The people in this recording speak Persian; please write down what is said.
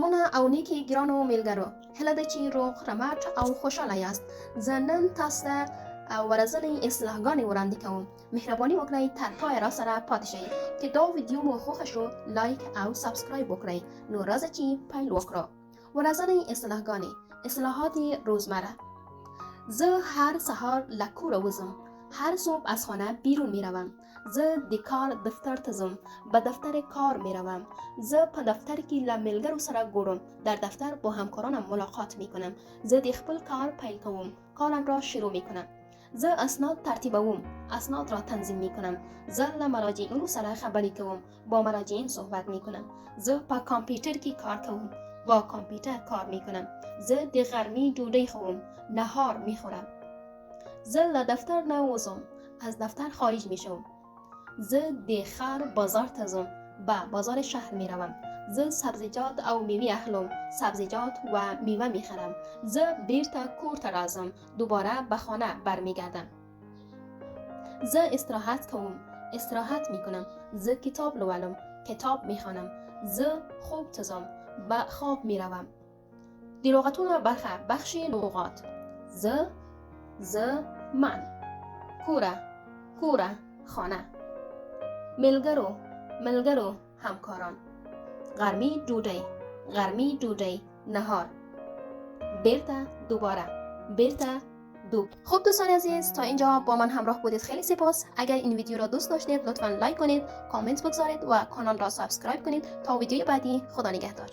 زمان اونیکی گران و میلگرو هلده چی روغ رمت او خوشحالی است زنن تست ورزن اصلاحگانی ورندی کم مهربانی وکړئ تر پای را سره پاتې شئ که دا ویدیو مو خوښ شو لایک او سابسکرایب وکړئ نو راځه چې پیل وکړو. ورزن اصلاحگانی اصلاحات روزمره. زه هر سهار له کوره وځم، هر صبح از خانه بیرون میروم. زه د کار دفتر ته ځم، به دفتر کار میروم. زه په دفتر کې له ملګرو سره ګورم، در دفتر با همکارانم ملاقات میکنم. زه د خپل کار پیل کوم، کارم را شروع میکنم. زه اسناد ترتیبوم، اسناد را تنظیم میکنم. زه له مراجعینو سره خبرې کوم، با مراجعین صحبت میکنم. زه په کامپیوټر کې کار کوم، با کامپیوټر کار میکنم. زه د غرمې ډوډۍ خورم، نهار میخورم. زه له دفتر نه وځم، از دفتر خارج میشم. زه د ښار بازار ته ځم، به بازار شهر میروم. زه سبزیجات او میوه اخلم، سبزیجات و میوه میخرم. زه بیرته کور ته راځم، دوباره به خانه برمیگردم. زه استراحت کوم، استراحت میکنم. زه کتاب لولم، کتاب میخوانم. زه خوب ته ځم، به خواب میروم. د لغتونو برخه بخش لغات. زه من، کوره خانه. ملګرو همکاران. غرمې ډوډۍ نهار. بیرته دوباره خب دوستان عزیز تا اینجا با من همراه بودید، خیلی سپاس. اگر این ویدیو را دوست داشتید لطفاً لایک کنید، کامنت بگذارید و کانال را سابسکرایب کنید تا ویدیوی بعدی. خدا نگهدار.